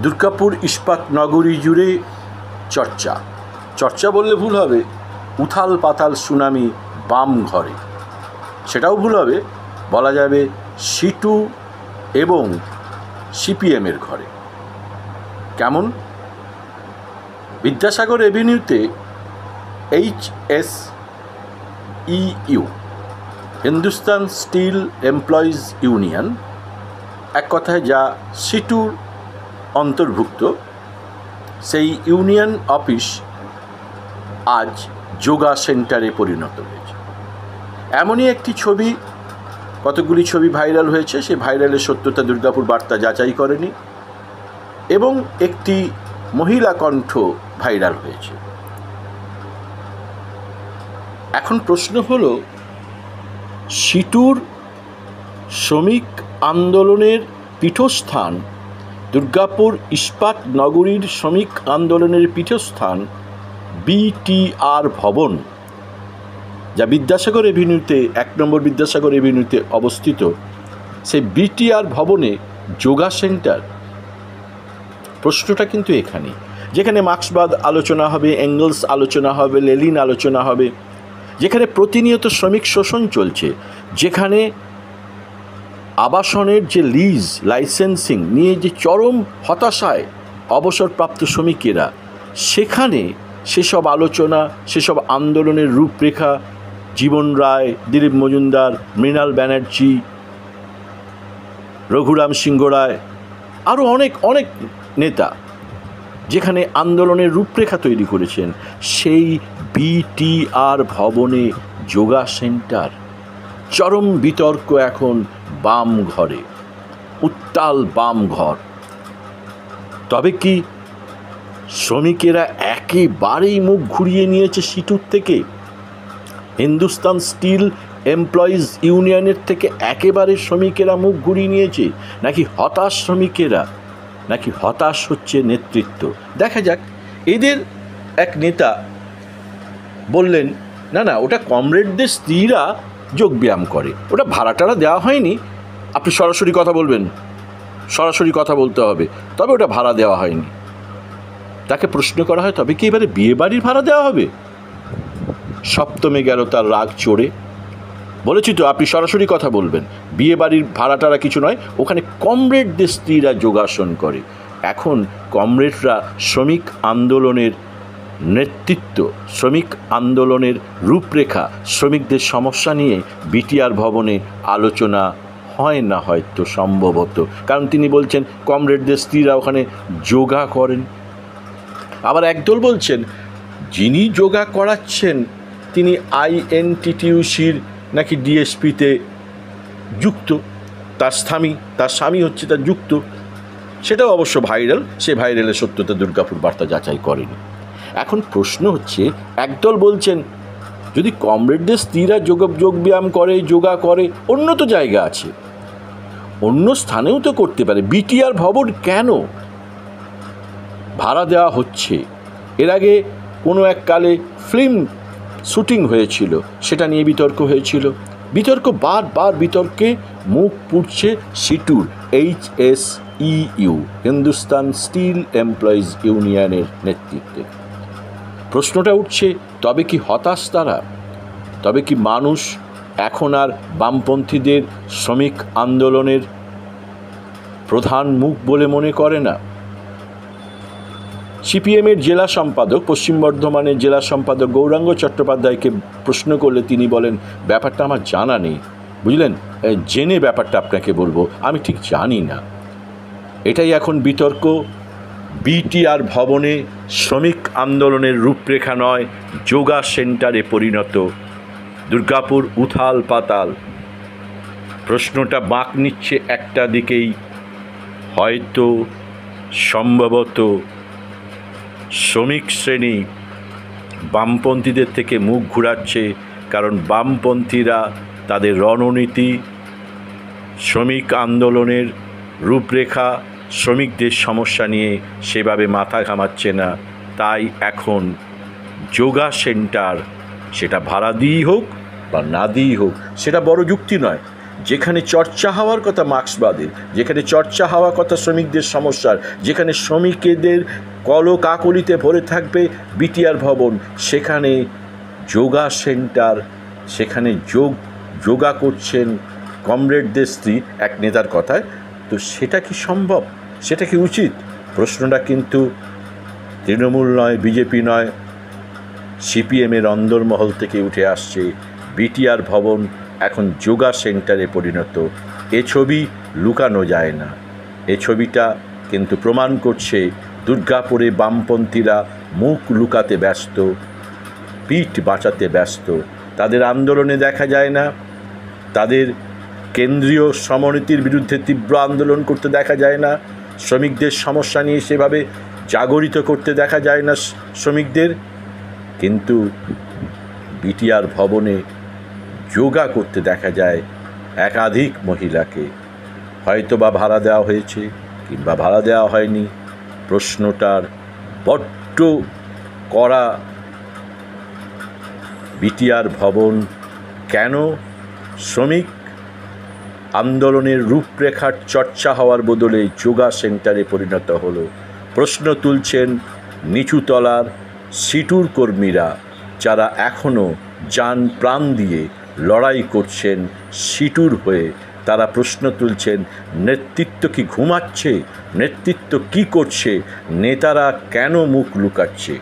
দুর্গাপুর ইস্পাত নগরী জুড়ে চর্চা, চর্চা বললে ভুল হবে, উথাল পাতাল সুনামি বাম ঘরে, সেটাও ভুল হবে, বলা যাবে সিটু এবং সিপিএমের ঘরে। কেমন? বিদ্যাসাগর এভিনিউতে HSEU, Hindustan steel employees union, এক কথায় যা সিটুর অন্তর্ভুক্ত, সেই ইউনিয়ন অফিস আজ যোগা সেন্টারে পরিণত হয়েছে। এমনই একটি ছবি, কতগুলি ছবি ভাইরাল হয়েছে, সেই ভাইরালের সত্যতা দুর্গাপুর বার্তা যাচাই করেনি এবং একটি মহিলা কণ্ঠ ভাইরাল হয়েছে। এখন প্রশ্ন হলো, সিটুর শ্রমিক আন্দোলনের পীঠস্থান, দুর্গাপুর ইস্পাত নগরীর শ্রমিক আন্দোলনের পীঠস্থান BTR ভবন, যা বিদ্যাসাগর এভিনিউতে 1 নম্বর বিদ্যাসাগর এভিনিউতে অবস্থিত, সেই BTR ভবনে যোগা সেন্টার। প্রশ্নটা কিন্তু এখানে, যেখানে মার্ক্সবাদ আলোচনা হবে, এঙ্গেলস আলোচনা হবে, লেনিন আলোচনা হবে, যেখানে প্রতিনিয়ত শ্রমিক শোষণ চলছে, যেখানে আবাসনের যে লিজ লাইসেন্সিং নিয়ে যে চরম হতাশায় অবসরপ্রাপ্ত শ্রমিকেরা, সেখানে সেসব আলোচনা, সেসব আন্দোলনের রূপরেখা জীবন রায়, দিলীপ মজুমদার, মৃণাল ব্যানার্জি, রঘুরাম সিংহ রায়, আরও অনেক অনেক নেতা যেখানে আন্দোলনের রূপরেখা তৈরি করেছেন, সেই BTR ভবনে যোগা সেন্টার। চরম বিতর্ক এখন বাম ঘরে, উত্তাল বাম ঘর। তবে কি শ্রমিকেরা একেবারেই মুখ ঘুরিয়ে নিয়েছে সিটুর থেকে, হিন্দুস্তান স্টিল এমপ্লয়িজ ইউনিয়নের থেকে একেবারে শ্রমিকেরা মুখ ঘুরিয়ে নিয়েছে, নাকি হতাশ শ্রমিকেরা, নাকি হতাশ হচ্ছে নেতৃত্ব? দেখা যাক। এদের এক নেতা বললেন, না না, ওটা কমরেডদের স্ত্রীরা যোগব্যায়াম করে, ওটা ভাড়াটারা দেওয়া হয়নি। আপনি সরাসরি কথা বলবেন, সরাসরি কথা বলতে হবে, তবে ওটা ভাড়া দেওয়া হয়নি। তাকে প্রশ্ন করা হয়, তবে কি এবারে বিয়ে বাড়ির ভাড়া দেওয়া হবে? সপ্তমে গেল তার রাগ চড়ে। বলেছি তো, আপনি সরাসরি কথা বলবেন, বিয়ে বাড়ির ভাড়াটারা কিছু নয়, ওখানে কমরেডদের স্ত্রীরা যোগাসন করে। এখন কমরেডরা শ্রমিক আন্দোলনের নেতৃত্ব, শ্রমিক আন্দোলনের রূপরেখা, শ্রমিকদের সমস্যা নিয়ে BTR ভবনে আলোচনা হয় না হয়তো, সম্ভবত, কারণ তিনি বলছেন কমরেডদের স্ত্রীরা ওখানে যোগা করেন। আবার একদল বলছেন যিনি যোগা করাচ্ছেন তিনি INTTUCর নাকি DSPতে যুক্ত, তার স্বামী হচ্ছে তার যুক্ত। সেটাও অবশ্য ভাইরাল, সে ভাইরালের সত্যতা দুর্গাপুর বার্তা যাচাই করেনি। এখন প্রশ্ন হচ্ছে, একদল বলছেন যদি কমরেডদের স্ত্রীরা যোগব্যায়াম করে, যোগা করে, অন্য তো জায়গা আছে, অন্য স্থানেও তো করতে পারে, BTR ভবন কেন ভাড়া দেওয়া হচ্ছে? এর আগে কোনো এক কালে ফিল্ম শুটিং হয়েছিল, সেটা নিয়ে বিতর্ক হয়েছিল। বারবার বিতর্কে মুখ পুড়ছে সিটুর HSEU, হিন্দুস্তান স্টিল এমপ্লয়িজ ইউনিয়নের নেতৃত্বে। প্রশ্নটা উঠছে, তবে কি হতাশ তারা? তবে কি মানুষ এখন আর বামপন্থীদের শ্রমিক আন্দোলনের প্রধান মুখ বলে মনে করে না? সিপিএমের জেলা সম্পাদক, পশ্চিম বর্ধমানের জেলা সম্পাদক গৌরাঙ্গ চট্টোপাধ্যায়কে প্রশ্ন করলে তিনি বলেন, ব্যাপারটা আমার জানা নেই, বুঝলেন, জেনে ব্যাপারটা আপনাকে বলবো, আমি ঠিক জানি না। এটাই এখন বিতর্ক। BTR ভবনে শ্রমিক আন্দোলনের রূপরেখা নয়, যোগা সেন্টারে পরিণত দুর্গাপুর উথাল পাতাল। প্রশ্নটা বাঁক নিচ্ছে একটা দিকেই, হয়তো সম্ভবত শ্রমিক শ্রেণী বামপন্থীদের থেকে মুখ ঘুরাচ্ছে, কারণ বামপন্থীরা তাদের রণনীতি, শ্রমিক আন্দোলনের রূপরেখা, শ্রমিকদের সমস্যা নিয়ে সেভাবে মাথা ঘামাচ্ছে না। তাই এখন যোগা সেন্টার, সেটা ভাড়া দিয়েই হোক বা না দিয়েই হোক, সেটা বড় যুক্তি নয়। যেখানে চর্চা হওয়ার কথা মার্ক্সবাদের, যেখানে চর্চা হওয়ার কথা শ্রমিকদের সমস্যার, যেখানে শ্রমিকদের কলকাকলিতে ভরে থাকবে বিটিআর ভবন, সেখানে যোগা সেন্টার, সেখানে যোগা করছেন কমরেডদের স্ত্রী, এক নেতার কথায়। তো সেটা কি সম্ভব? সেটা কি উচিত? প্রশ্নটা কিন্তু তৃণমূল নয়, বিজেপি নয়, সিপিএমের অন্দরমহল থেকে উঠে আসছে। বিটিআর ভবন এখন যোগা সেন্টারে পরিণত। এ ছবি লুকানো যায় না। এ ছবিটা কিন্তু প্রমাণ করছে দুর্গাপুরে বামপন্থীরা মুখ লুকাতে ব্যস্ত, পিঠ বাঁচাতে ব্যস্ত। তাদের আন্দোলনে দেখা যায় না, তাদের কেন্দ্রীয় সমনীতির বিরুদ্ধে তীব্র আন্দোলন করতে দেখা যায় না, শ্রমিকদের সমস্যা নিয়ে সেভাবে জাগরিত করতে দেখা যায় না শ্রমিকদের। কিন্তু বিটিআর ভবনে যোগা করতে দেখা যায় একাধিক মহিলাকে। হয়তো বা ভাড়া দেওয়া হয়েছে কিংবা ভাড়া দেওয়া হয়নি, প্রশ্নটার বড্ড কড়া। বিটিআর ভবন কেন শ্রমিক আন্দোলনের রূপরেখার চর্চা হওয়ার বদলে যোগা সেন্টারে পরিণত হলো? প্রশ্ন তুলছেন নিচুতলার সিটুর কর্মীরা, যারা এখনও জান প্রাণ দিয়ে লড়াই করছেন সিটুর হয়ে। তারা প্রশ্ন তুলছেন, নেতৃত্ব কি ঘুমাচ্ছে? নেতৃত্ব কি করছে? নেতারা কেন মুখ লুকাচ্ছে?